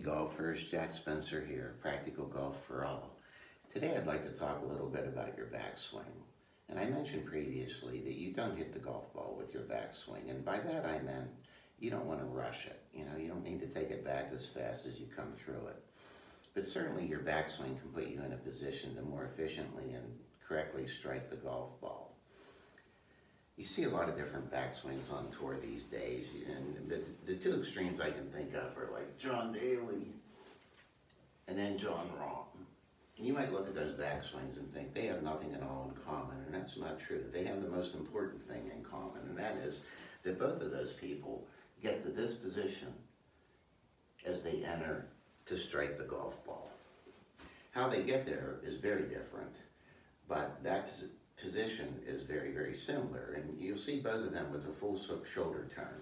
golfers, Jack Spencer here, Practical Golf for All. Today I'd like to talk a little bit about your backswing. And I mentioned previously that you don't hit the golf ball with your backswing, and by that I meant you don't want to rush it. You don't need to take it back as fast as you come through it. But certainly your backswing can put you in a position to more efficiently and correctly strike the golf ball. You see a lot of different backswings on tour these days, and the two extremes I can think of are like John Daly and then John Rahm. You might look at those backswings and think they have nothing at all in common, and that's not true. They have the most important thing in common, and that is that both of those people get to this position as they enter to strike the golf ball. How they get there is very different, but that position is very, very similar, and you'll see both of them with a full shoulder turn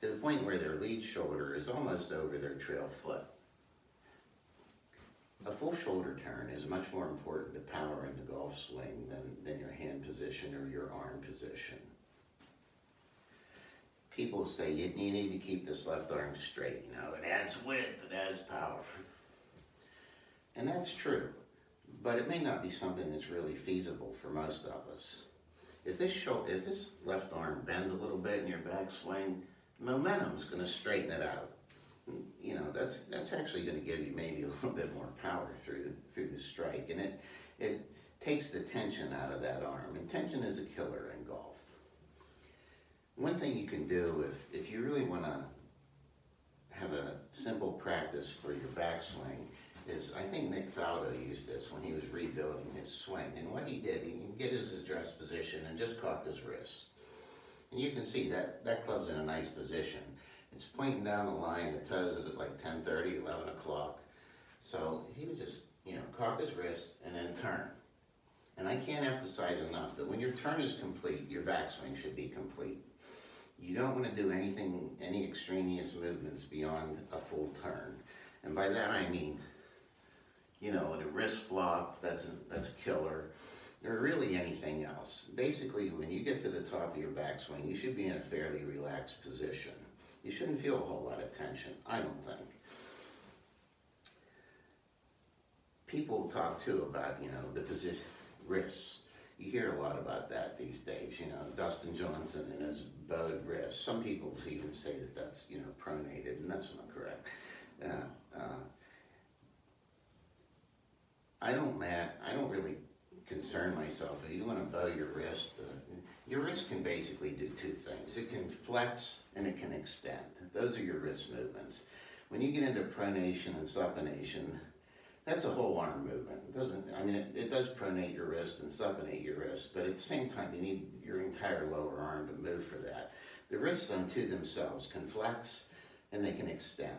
to the point where their lead shoulder is almost over their trail foot. A full shoulder turn is much more important to power in the golf swing than your hand position or your arm position. People say you need to keep this left arm straight, it adds width, it adds power. And that's true. But it may not be something that's really feasible for most of us. If this left arm bends a little bit in your backswing, momentum's going to straighten it out. That's actually going to give you maybe a little bit more power through the strike, and it takes the tension out of that arm. And tension is a killer in golf. One thing you can do if you really want to have a simple practice for your backswing is, I think Nick Faldo used this when he was rebuilding his swing. And what he did, he get his address position and just cocked his wrists. And you can see that club's in a nice position. It's pointing down the line, the toes at like 10:30, 11 o'clock. So he would just, cock his wrist and then turn. And I can't emphasize enough that when your turn is complete, your backswing should be complete. You don't want to do any extraneous movements beyond a full turn. And by that I mean, a wrist flop, that's a killer, or really anything else. Basically, when you get to the top of your backswing, you should be in a fairly relaxed position. You shouldn't feel a whole lot of tension, I don't think. People talk too about, the position, wrists. You hear a lot about that these days, Dustin Johnson and his bowed wrist. Some people even say that that's, pronated, and that's not correct. I don't really concern myself. If you want to bow your wrist can basically do two things. It can flex and it can extend. Those are your wrist movements. When you get into pronation and supination, that's a whole arm movement. It does pronate your wrist and supinate your wrist, but at the same time, you need your entire lower arm to move for that. The wrists unto themselves can flex and they can extend.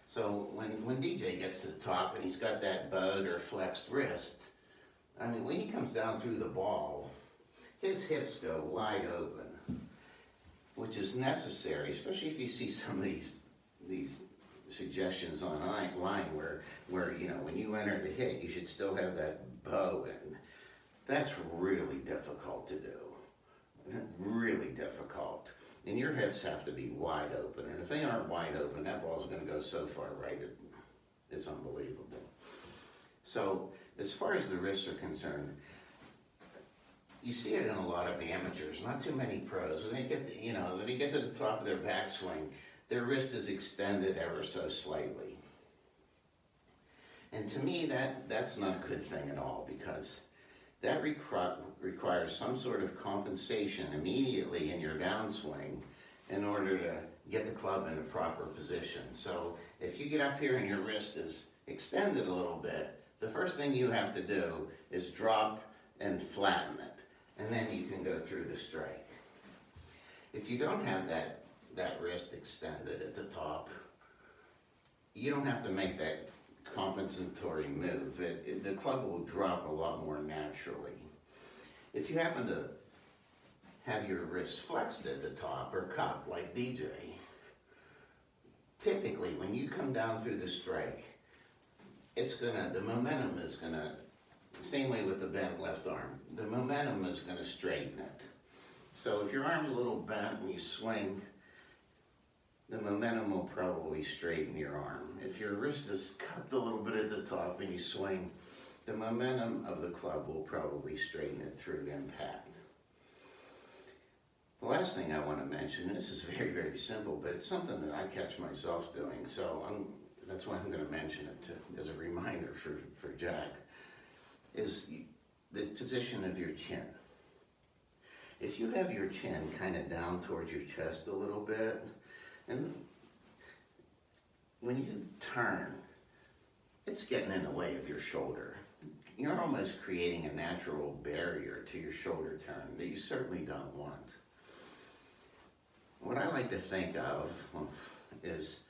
So when DJ gets to the top and he's got that bowed or flexed wrist, when he comes down through the ball, his hips go wide open, which is necessary, especially if you see some of these suggestions online where when you enter the hit, you should still have that bow in. That's really difficult to do, really difficult. And your hips have to be wide open. And if they aren't wide open, that ball's going to go so far right, it's unbelievable. So as far as the wrists are concerned, you see it in a lot of amateurs, not too many pros. When they get to the top of their backswing, their wrist is extended ever so slightly. And to me, that's not a good thing at all, because that requires some sort of compensation immediately in your downswing in order to get the club in a proper position. So if you get up here and your wrist is extended a little bit, the first thing you have to do is drop and flatten it, and then you can go through the strike. If you don't have that wrist extended at the top, you don't have to make that compensatory move. The club will drop a lot more naturally. If you happen to have your wrist flexed at the top or cupped like DJ, typically when you come down through the strike, the momentum is gonna, same way with the bent left arm, the momentum is gonna straighten it. So if your arm's a little bent and you swing, the momentum will probably straighten your arm. If your wrist is cupped a little bit at the top and you swing, the momentum of the club will probably straighten it through impact. The last thing I want to mention, and this is very, very simple, but it's something that I catch myself doing, so that's why I'm going to mention it as a reminder for Jack, is the position of your chin. If you have your chin kind of down towards your chest a little bit, and when you turn, it's getting in the way of your shoulder. You're almost creating a natural barrier to your shoulder turn that you certainly don't want. What I like to think of is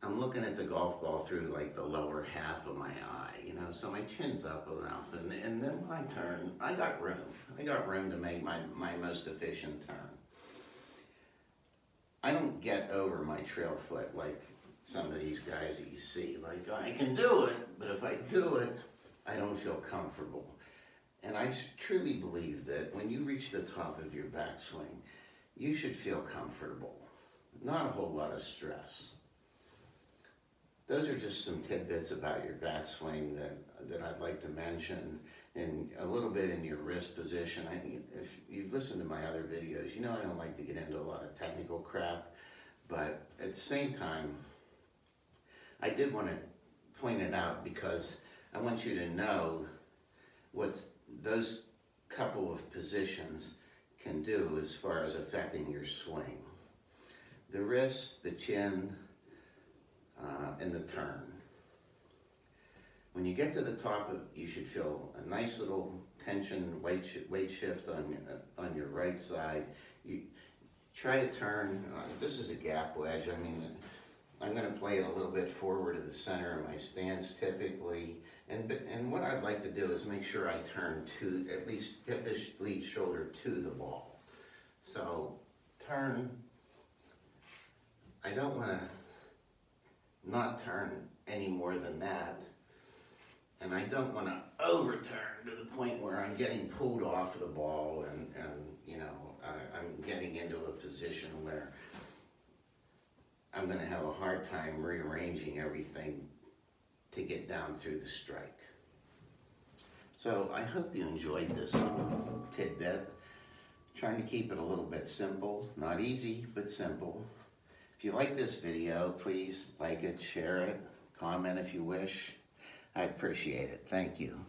I'm looking at the golf ball through like the lower half of my eye, you know, so my chin's up enough, and then when I turn, I got room. I got room to make my most efficient turn. I don't get over my trail foot like some of these guys that you see. Like, I can do it, but if I do it, I don't feel comfortable. And I truly believe that when you reach the top of your backswing, you should feel comfortable, not a whole lot of stress. Those are just some tidbits about your backswing that I'd like to mention, and a little bit in your wrist position. If you've listened to my other videos, you know I don't like to get into a lot of technical crap, but at the same time, I did want to point it out because I want you to know what those couple of positions can do as far as affecting your swing. The wrist, the chin, and the turn. When you get to the top, you should feel a nice little tension, weight shift on your right side. You try to turn. This is a gap wedge. I mean, I'm going to play it a little bit forward to the center of my stance typically. And what I'd like to do is make sure I turn to, at least get this lead shoulder to the ball. So turn. I don't want to not turn any more than that. And I don't want to overturn to the point where I'm getting pulled off the ball and you know, I'm getting into a position where I'm going to have a hard time rearranging everything to get down through the strike. So I hope you enjoyed this little tidbit. Trying to keep it a little bit simple, not easy, but simple. If you like this video, please like it, share it, comment if you wish. I appreciate it. Thank you.